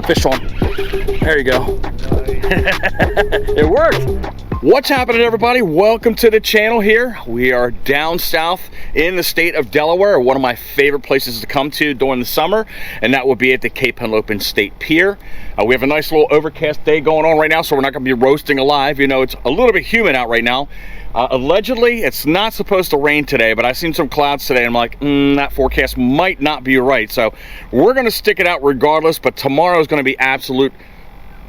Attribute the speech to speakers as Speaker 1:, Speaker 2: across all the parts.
Speaker 1: fish on. There you go. It worked. What's happening, everybody? Welcome to the channel here. We are down south in the state of Delaware, one of my favorite places to come to during the summer, and that will be at the Cape Henlopen State Pier. We have a nice little overcast day going on right now, so we're not going to be roasting alive. You know, it's a little bit humid out right now. Allegedly, it's not supposed to rain today, but I've seen some clouds today, and I'm like, that forecast might not be right. So we're going to stick it out regardless, but tomorrow is going to be absolute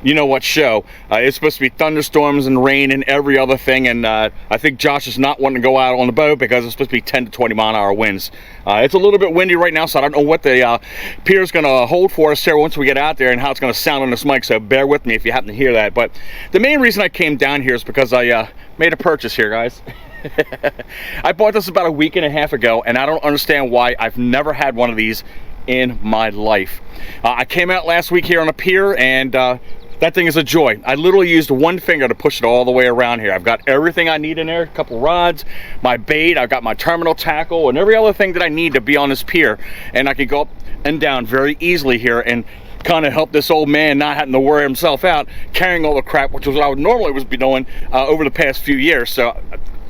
Speaker 1: you know what show. It's supposed to be thunderstorms and rain and every other thing, and I think Josh is not wanting to go out on the boat because it's supposed to be 10 to 20 mile an hour winds. It's a little bit windy right now, so I don't know what the pier is going to hold for us here once we get out there and how it's going to sound on this mic, so bear with me if you happen to hear that. But the main reason I came down here is because I made a purchase here, guys. I bought this about a week and a half ago, and I don't understand why I've never had one of these in my life. I came out last week here on a pier, and that thing is a joy. I literally used one finger to push it all the way around here. I've got everything I need in there, a couple rods, my bait, I've got my terminal tackle, and every other thing that I need to be on this pier. And I can go up and down very easily here and kind of help this old man not having to worry himself out carrying all the crap, which is what I would normally be doing over the past few years. So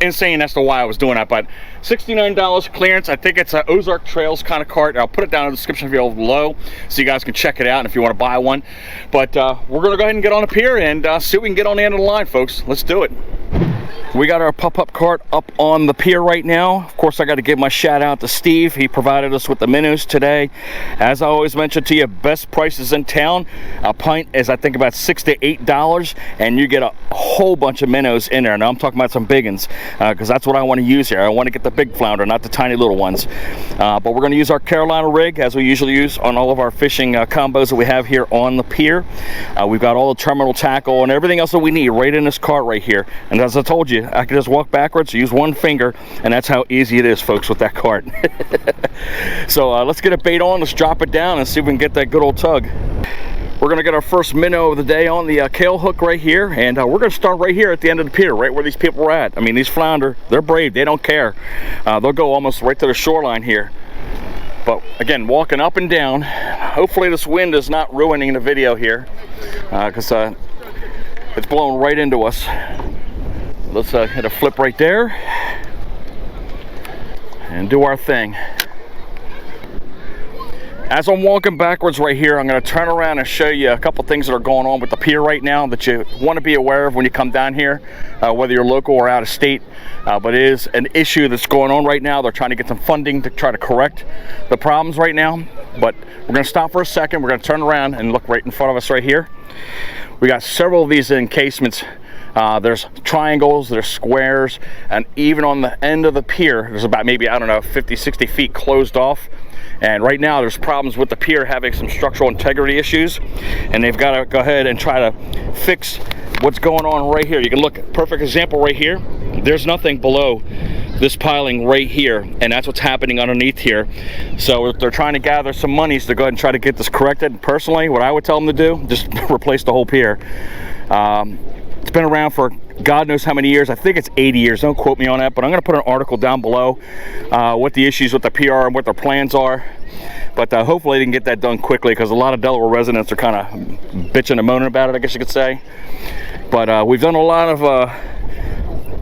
Speaker 1: insane as to why I was doing that. But $69 clearance. I think it's an Ozark Trails kind of cart. I'll put it down in the description below so you guys can check it out and if you want to buy one. But we're going to go ahead and get on the pier and see what we can get on the end of the line, folks. Let's do it. We got our pop-up cart up on the pier right now. Of course, I got to give my shout out to Steve. He provided us with the minnows today. As I always mention to you, best prices in town. A pint is, I think, about $6 to $8, and you get a whole bunch of minnows in there. Now, I'm talking about some big ones, because that's what I want to use here. I want to get the big flounder, not the tiny little ones. But we're going to use our Carolina rig, as we usually use on all of our fishing combos that we have here on the pier. We've got all the terminal tackle and everything else that we need right in this cart right here. And as I told you, I can just walk backwards, use one finger, and that's how easy it is, folks, with that cart. So let's get a bait on, let's drop it down and see if we can get that good old tug. We're going to get our first minnow of the day on the Kale hook right here, and we're going to start right here at the end of the pier, right where these people are at. I mean, these flounder, they're brave, they don't care. They'll go almost right to the shoreline here. But again, walking up and down. Hopefully this wind is not ruining the video here, because it's blowing right into us. Let's hit a flip right there and do our thing. As I'm walking backwards right here, I'm going to turn around and show you a couple things that are going on with the pier right now that you want to be aware of when you come down here, whether you're local or out of state. But it is an issue that's going on right now. They're trying to get some funding to try to correct the problems right now. But we're going to stop for a second. We're going to turn around and look right in front of us right here. We got several of these encasements. There's triangles, there's squares, and even on the end of the pier, there's about maybe, I don't know, 50, 60 feet closed off. And right now there's problems with the pier having some structural integrity issues, and they've got to go ahead and try to fix what's going on right here. You can look, perfect example right here. There's nothing below this piling right here, and that's what's happening underneath here. So they're trying to gather some monies to go ahead and try to get this corrected. Personally, what I would tell them to do, just replace the whole pier. It's been around for God knows how many years. I think it's 80 years. Don't quote me on that, but I'm going to put an article down below what the issues with the PR and what their plans are. But hopefully they can get that done quickly, because a lot of Delaware residents are kind of bitching and moaning about it, I guess you could say. But we've done a lot of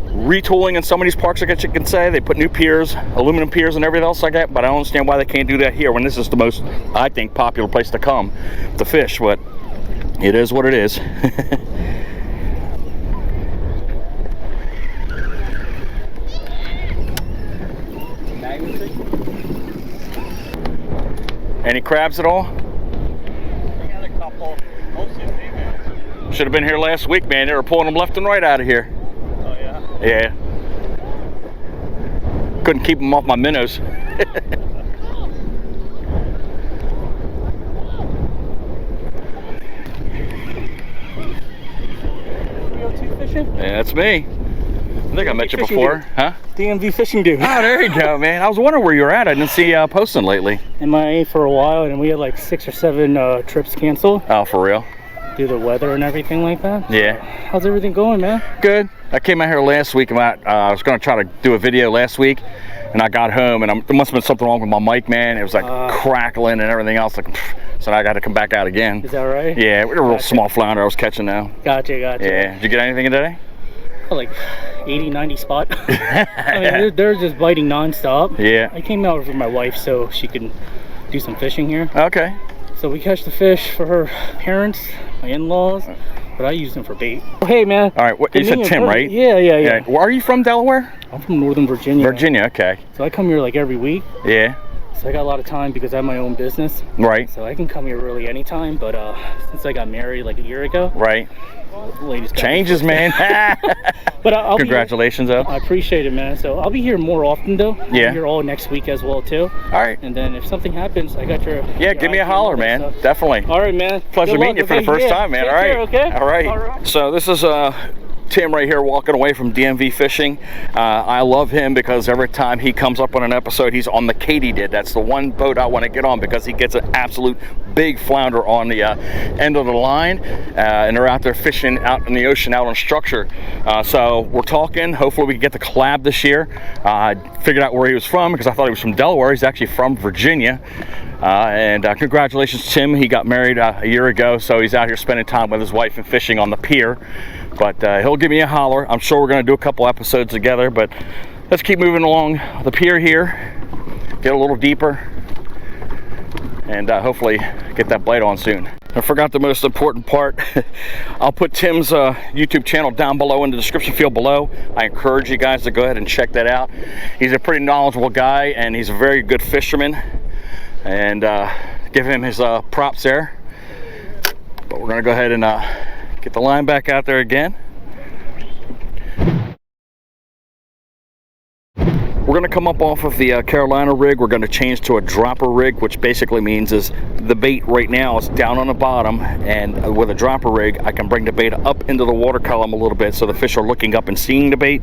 Speaker 1: retooling in some of these parks, I guess you can say. They put new piers, aluminum piers and everything else like that, but I don't understand why they can't do that here when this is the most, I think, popular place to come to fish. But it is what it is. Any crabs at all?
Speaker 2: We got a couple, mostly females.
Speaker 1: Should have been here last week, man. They were pulling them left and right out of here.
Speaker 2: Oh yeah?
Speaker 1: Yeah. Couldn't keep them off my minnows.
Speaker 2: DO2 fishing?
Speaker 1: Yeah, that's me. I think I met you before, huh?
Speaker 2: DMV fishing dude.
Speaker 1: Oh, there you go, man. I was wondering where you were at. I didn't see you posting lately.
Speaker 2: MIA for a while, and we had like 6 or 7 trips canceled.
Speaker 1: Oh, for real?
Speaker 2: Due to the weather and everything like that.
Speaker 1: Yeah.
Speaker 2: How's everything going, man?
Speaker 1: Good. I came out here last week. I was going to try to do a video last week, and I got home, and there must have been something wrong with my mic, man. It was like crackling and everything else. Like, so I got to come back out again.
Speaker 2: Is that right?
Speaker 1: Yeah, we're a real small flounder I was catching now.
Speaker 2: Gotcha.
Speaker 1: Yeah. Did you get anything today?
Speaker 2: Like 80-90 spot. I mean, they're just biting non-stop.
Speaker 1: Yeah.
Speaker 2: I came out with my wife so she can do some fishing here.
Speaker 1: Okay.
Speaker 2: So we catch the fish for her parents, my in-laws, but I use them for bait. Oh, hey man.
Speaker 1: All right, you said Tim, right?
Speaker 2: Yeah.
Speaker 1: Well, are you from Delaware?
Speaker 2: I'm from Northern Virginia.
Speaker 1: Virginia, okay.
Speaker 2: So I come here like every week.
Speaker 1: Yeah.
Speaker 2: So I got a lot of time because I have my own business.
Speaker 1: Right.
Speaker 2: So I can come here really anytime, but since I got married like a year ago.
Speaker 1: Right.
Speaker 2: Ladies
Speaker 1: changes, man.
Speaker 2: But I'll
Speaker 1: congratulations, though.
Speaker 2: I appreciate it, man. So I'll be here more often, though. I'll be here all next week as well, too.
Speaker 1: All right.
Speaker 2: And then if something happens, I got your
Speaker 1: give me a holler, man.
Speaker 2: Stuff.
Speaker 1: Definitely.
Speaker 2: All right, man.
Speaker 1: Pleasure meeting you for the first time, man. All right.
Speaker 2: Okay.
Speaker 1: All right. So this is Tim right here walking away from DMV Fishing. I love him because every time he comes up on an episode, he's on the Katydid. That's the one boat I want to get on because he gets an absolute big flounder on the end of the line, and they're out there fishing out in the ocean, out on structure. So we're talking. Hopefully we can get the collab this year. I figured out where he was from because I thought he was from Delaware. He's actually from Virginia. And congratulations, Tim. He got married a year ago, so he's out here spending time with his wife and fishing on the pier. But he'll give me a holler. I'm sure we're going to do a couple episodes together, but let's keep moving along the pier here, get a little deeper, and hopefully get that bite on soon. I forgot the most important part. I'll put Tim's YouTube channel down below in the description field below. I encourage you guys to go ahead and check that out. He's a pretty knowledgeable guy, and he's a very good fisherman. And give him his props there. But we're gonna go ahead and get the line back out there again. We're gonna come up off of the Carolina rig. We're gonna change to a dropper rig, which basically means is the bait right now is down on the bottom, and with a dropper rig I can bring the bait up into the water column a little bit so the fish are looking up and seeing the bait,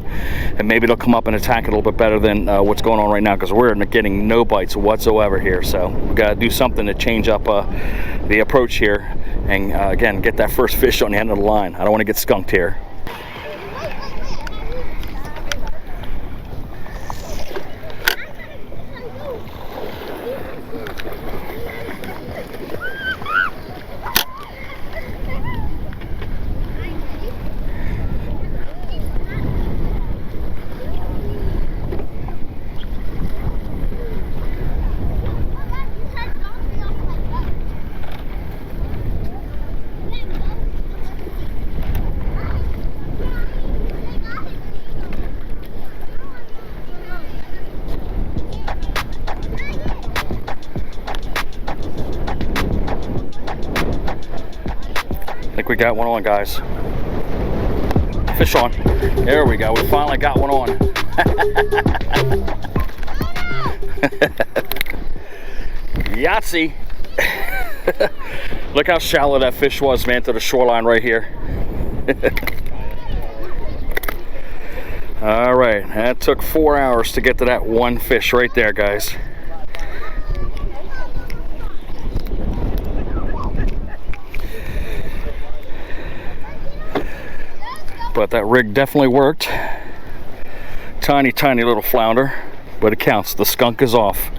Speaker 1: and maybe they'll come up and attack it a little bit better than what's going on right now, because we're getting no bites whatsoever here. So we gotta do something to change up the approach here, and again get that first fish on the end of the line. I don't want to get skunked here. I think we got one on, guys. Fish on. There we go. We finally got one on. Yahtzee. Look how shallow that fish was, man, to the shoreline right here. All right, that took 4 hours to get to that one fish right there, guys. But that rig definitely worked. Tiny, tiny little flounder, but it counts. The skunk is off.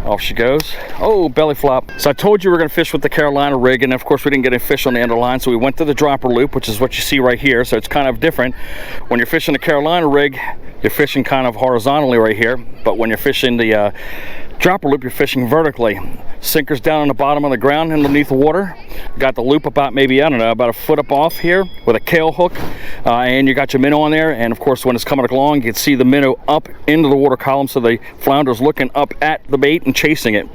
Speaker 1: Off she goes. Oh, belly flop. So I told you we were going to fish with the Carolina rig, and of course we didn't get any fish on the end of the line, so we went to the dropper loop, which is what you see right here. So it's kind of different. When you're fishing the Carolina rig, you're fishing kind of horizontally right here, but when you're fishing the dropper loop, you're fishing vertically. Sinker's down on the bottom of the ground underneath the water. Got the loop about maybe, I don't know, about a foot up off here with a tail hook, and you got your minnow on there, and of course when it's coming along you can see the minnow up into the water column, so the flounder's looking up at the bait and chasing it,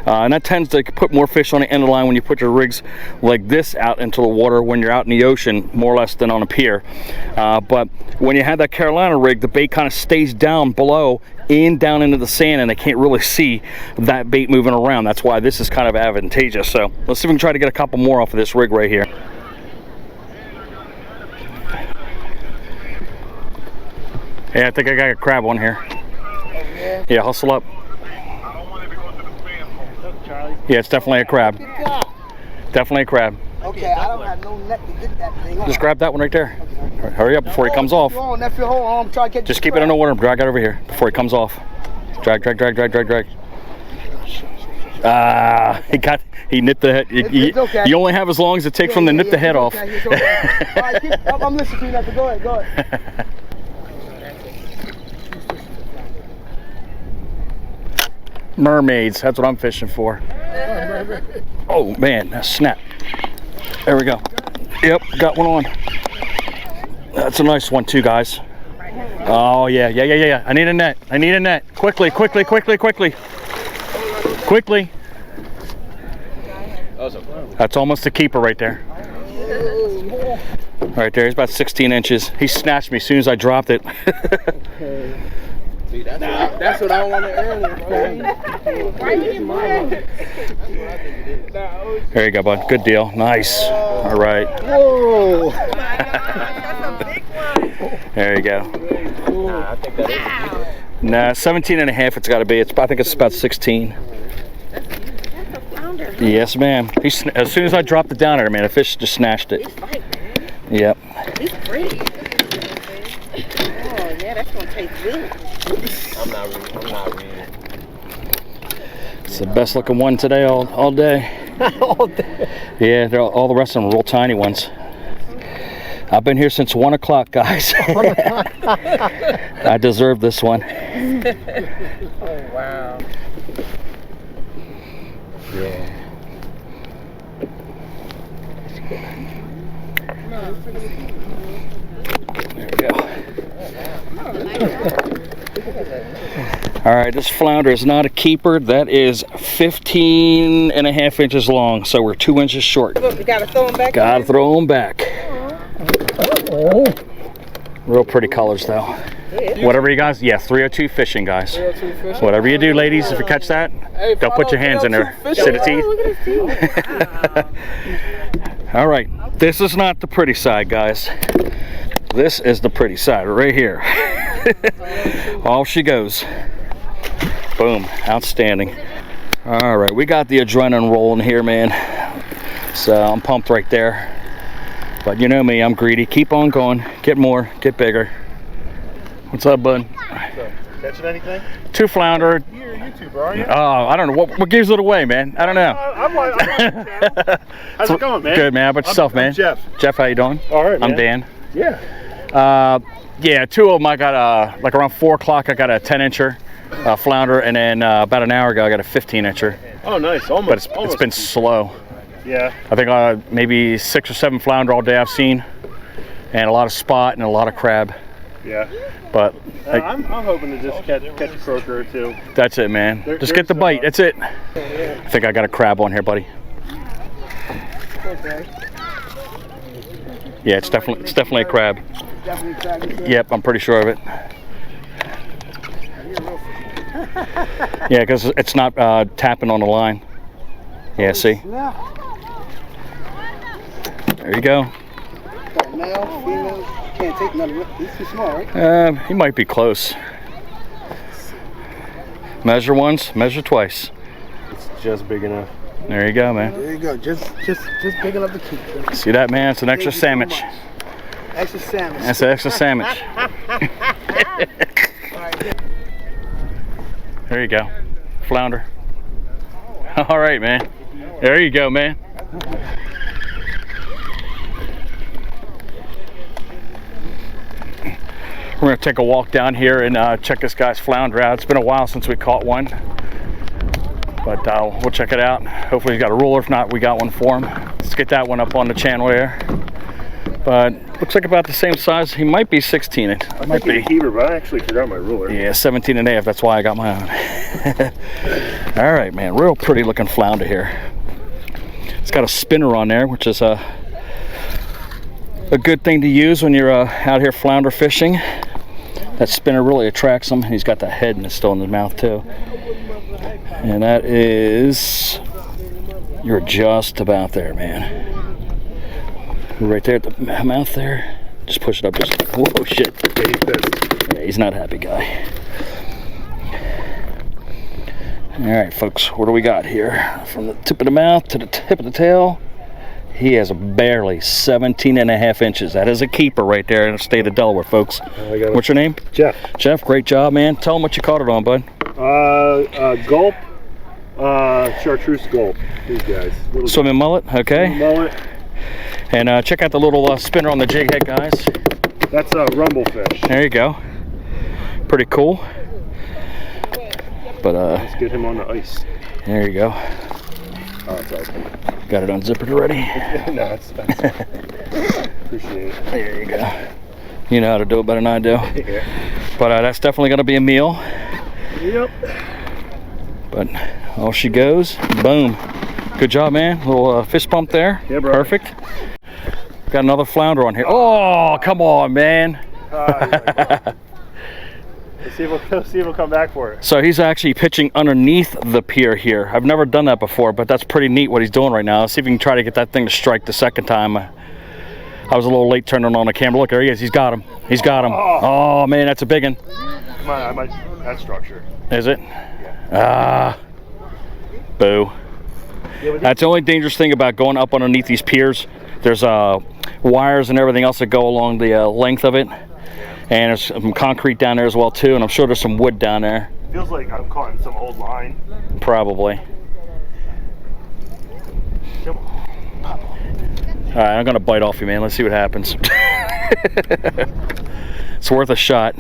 Speaker 1: and that tends to put more fish on the end of the line when you put your rigs like this out into the water when you're out in the ocean, more or less, than on a pier. But when you have that Carolina rig, the bait kind of stays down below down into the sand, and they can't really see that bait moving around. That's why this is kind of advantageous. So let's see if we can try to get a couple more off of this rig right here. Yeah, I think I got a crab on here. Yeah, hustle up. Yeah, it's definitely a crab. Definitely a crab.
Speaker 3: Okay, I don't have no net to get that thing on.
Speaker 1: Just grab that one right there. Hurry up before he comes off. Just keep it in the water. Drag it over here before he comes off. Drag, drag, drag, drag, drag, drag. He nipped the head.
Speaker 3: It's okay.
Speaker 1: You only have as long as it takes from the nip the head off.
Speaker 3: Okay, okay. All right, I'm listening to you, Nathan. Go ahead.
Speaker 1: Mermaids, that's what I'm fishing for. Oh man, a snap. There we go. Yep, got one on. That's a nice one too, guys. Oh yeah. I need a net. Quickly. That's almost a keeper right there. Right there, he's about 16 inches. He snatched me as soon as I dropped it.
Speaker 3: See, that's what I wanted earlier.
Speaker 1: There you go, bud. Good deal. Nice. All right.
Speaker 3: Whoa.
Speaker 1: There you go.
Speaker 3: I think that is a keeper.
Speaker 1: Nah, 17 and a half it's got to be. I think it's about 16.
Speaker 4: That's a flounder.
Speaker 1: Yes, ma'am. As soon as I dropped it down there, man, the fish just snatched it.
Speaker 4: He's fine, man.
Speaker 1: Yep.
Speaker 4: He's pretty. Oh, yeah, that's going to taste good.
Speaker 3: I'm not reading.
Speaker 1: It's the best looking one today all day.
Speaker 3: All day.
Speaker 1: Yeah, all the rest of them are real tiny ones. I've been here since 1 o'clock, guys. I deserve this one.
Speaker 4: Oh, wow.
Speaker 1: Yeah. There we go. All right, this flounder is not a keeper. That is 15 and a half inches long, so we're 2 inches short.
Speaker 4: You got to throw him back.
Speaker 1: Gotta throw them back.
Speaker 3: Oh.
Speaker 1: Real pretty colors, though. Whatever you guys, yeah, 302 fishing, guys.
Speaker 3: 302 fishing.
Speaker 1: Whatever you do, ladies, if you catch that,
Speaker 3: Hey,
Speaker 1: don't put your hands in there. Sit the teeth.
Speaker 4: Look at his teeth.
Speaker 1: All right, this is not the pretty side, guys. This is the pretty side right here. Off she goes. Boom, outstanding. All right, we got the adrenaline rolling here, man. So I'm pumped right there. But you know me, I'm greedy. Keep on going, get more, get bigger. What's up, bud?
Speaker 5: Catching anything?
Speaker 1: 2 flounder.
Speaker 5: You're a YouTuber, are you?
Speaker 1: Oh, I don't know. What gives it away, man? I don't know.
Speaker 5: I'm How's it going, man?
Speaker 1: Good, man. How about yourself, man?
Speaker 5: I'm Jeff.
Speaker 1: Jeff, how you doing?
Speaker 5: All right, man.
Speaker 1: I'm Dan.
Speaker 5: Yeah.
Speaker 1: Yeah, 2 of them. I got like around 4 o'clock. I got a 10-incher flounder, and then about an hour ago, I got a 15-incher.
Speaker 5: Oh, nice. Almost.
Speaker 1: But it's been slow.
Speaker 5: Yeah.
Speaker 1: I think maybe 6 or 7 flounder all day I've seen, and a lot of spot and a lot of crab.
Speaker 5: Yeah.
Speaker 1: But
Speaker 5: I'm hoping to just catch a croaker or 2.
Speaker 1: that's it, man. Just get the bite. That's it. I think I got a crab on here, buddy.
Speaker 3: Okay.
Speaker 1: Yeah, it's definitely a crab.
Speaker 3: Definitely crab.
Speaker 1: Yep, I'm pretty sure of it. Yeah, because it's not tapping on the line. Yeah, see?
Speaker 3: Yeah.
Speaker 1: There you go.
Speaker 3: Got male, female. Can't take none of it. He's too small, right?
Speaker 1: He might be close. Measure once, measure twice.
Speaker 5: It's just big enough.
Speaker 1: There you go, man.
Speaker 3: There you go. Just big enough to keep.
Speaker 1: See that, man? It's an extra sandwich.
Speaker 3: Extra sandwich.
Speaker 1: That's an extra sandwich. There you go. Flounder. All right, man. There you go, man. We're gonna take a walk down here and check this guy's flounder out. It's been a while since we caught one, but we'll check it out. Hopefully he's got a ruler. If not, we got one for him. Let's get that one up on the channel here. But looks like about the same size. He might be 16. It might be.
Speaker 5: A keeper, but I actually forgot my ruler.
Speaker 1: Yeah, 17 and a half. That's why I got my own. All right, man. Real pretty looking flounder here. It's got a spinner on there, which is a good thing to use when you're out here flounder fishing. That spinner really attracts him. He's got the head and it's still in his mouth too. And that is, you're just about there, man. Right there at the mouth there. Just push it up. Just, whoa, shit. Yeah, he's not a happy guy. All right, folks, what do we got here? From the tip of the mouth to the tip of the tail, he has barely 17 and a half inches. That is a keeper right there in the state of Delaware, folks. What's your name?
Speaker 5: Jeff.
Speaker 1: Jeff, great job, man. Tell him what you caught it on, bud.
Speaker 5: Gulp Chartreuse gold. These guys. Little
Speaker 1: Swimming mullet, okay.
Speaker 5: mullet.
Speaker 1: And check out the little spinner on the jig head, guys.
Speaker 5: That's a rumble fish.
Speaker 1: There you go. Pretty cool. But
Speaker 5: Let's get him on the ice.
Speaker 1: there you go.
Speaker 5: Oh, it's open.
Speaker 1: Got it unzippered already.
Speaker 5: No, it's appreciate it.
Speaker 1: There you go. You know how to do it better than I do.
Speaker 5: Yeah.
Speaker 1: But that's definitely going to be a meal.
Speaker 5: Yep.
Speaker 1: But off she goes. Boom. Good job, man. Little fist bump there.
Speaker 5: Yeah, bro.
Speaker 1: Perfect. Got another flounder on here. Oh, come on, man.
Speaker 5: Let's see if he'll come back for it.
Speaker 1: So he's actually pitching underneath the pier here. I've never done that before, but that's pretty neat what he's doing right now. Let's see if we can try to get that thing to strike the second time. I was a little late turning on the camera. Look, there he is. He's got him. He's got him. Oh, man, that's a big one.
Speaker 5: Come on, I might. That's structure.
Speaker 1: Is it?
Speaker 5: Yeah.
Speaker 1: Ah. Boo.
Speaker 5: Yeah,
Speaker 1: That's the only dangerous thing about going up underneath these piers. There's wires and everything else that go along the length of it. And there's some concrete down there as well too, and I'm sure there's some wood down there.
Speaker 5: Feels like I'm caught in some old line.
Speaker 1: Probably.
Speaker 5: Come on.
Speaker 1: All right, I'm gonna bite off you, man. Let's see what happens. It's worth a shot.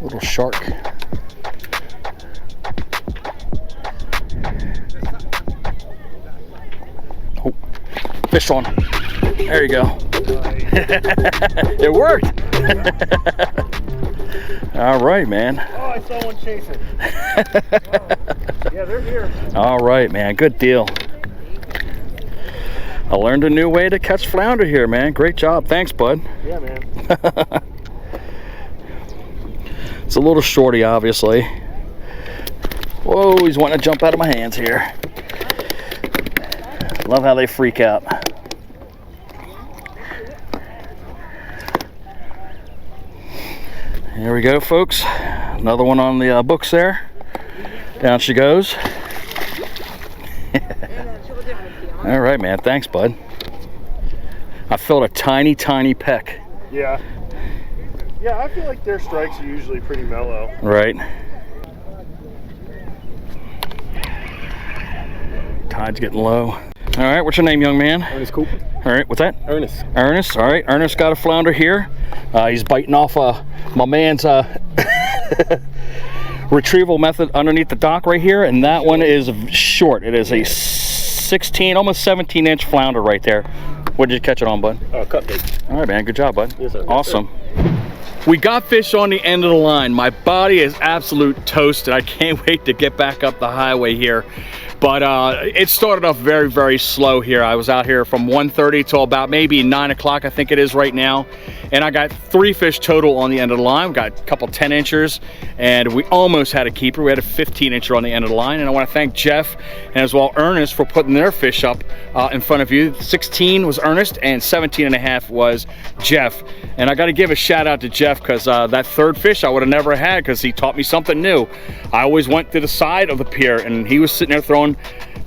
Speaker 1: Little shark. Oh, fish on. There you go. It worked. All right, man.
Speaker 5: Oh, I saw one chasing. Yeah, they're here.
Speaker 1: All right, man. Good deal. I learned a new way to catch flounder here, man. Great job. Thanks, bud.
Speaker 5: Yeah, man.
Speaker 1: It's a little shorty, obviously. Whoa, he's wanting to jump out of my hands here. Love how they freak out. Here we go, folks. Another one on the books there. Down she goes. All right, man. Thanks, bud. I felt a tiny, tiny peck.
Speaker 5: Yeah. Yeah, I feel like their strikes are usually pretty mellow.
Speaker 1: Right. Tide's getting low. All right, what's your name, young man?
Speaker 3: Ernest Cooper.
Speaker 1: All right, what's that?
Speaker 3: Ernest.
Speaker 1: Ernest. All right, Ernest got a flounder here. He's biting off my man's retrieval method underneath the dock right here, and that one is short. It is a 16, almost 17-inch flounder right there. What did you catch it on, bud?
Speaker 3: Cupcake.
Speaker 1: All right, man. Good job, bud.
Speaker 3: Yes, sir.
Speaker 1: Awesome. We got fish on the end of the line. My body is absolute toast, and I can't wait to get back up the highway here. But it started off very, very slow here. I was out here from 1:30 till about maybe 9 o'clock, I think it is right now. And I got 3 fish total on the end of the line. We got a couple 10-inchers, and we almost had a keeper. We had a 15-incher on the end of the line. And I want to thank Jeff and as well Ernest for putting their fish up in front of you. 16 was Ernest, and 17.5 was Jeff. And I got to give a shout out to Jeff because that third fish I would have never had because he taught me something new. I always went to the side of the pier, and he was sitting there throwing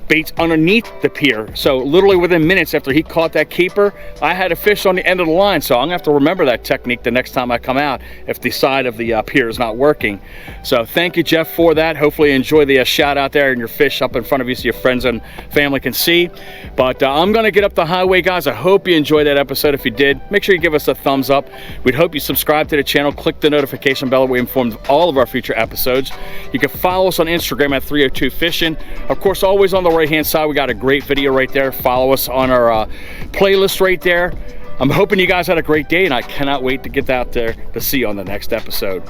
Speaker 1: baits underneath the pier. So literally within minutes after he caught that keeper, I had a fish on the end of the line. So I'm gonna have to remember that technique the next time I come out if the side of the pier is not working. So thank you, Jeff, for that. Hopefully you enjoy the shout out there and your fish up in front of you so your friends and family can see. But I'm gonna get up the highway, guys. I hope you enjoyed that episode. If you did, make sure you give us a thumbs up. We'd hope you subscribe to the channel, click the notification bell. We're informed of all of our future episodes. You can follow us on Instagram at 302 Fishing. Of course, always on the right hand side we got a great video right there. Follow us on our playlist right there. I'm hoping you guys had a great day, and I cannot wait to get out there to see you on the next episode.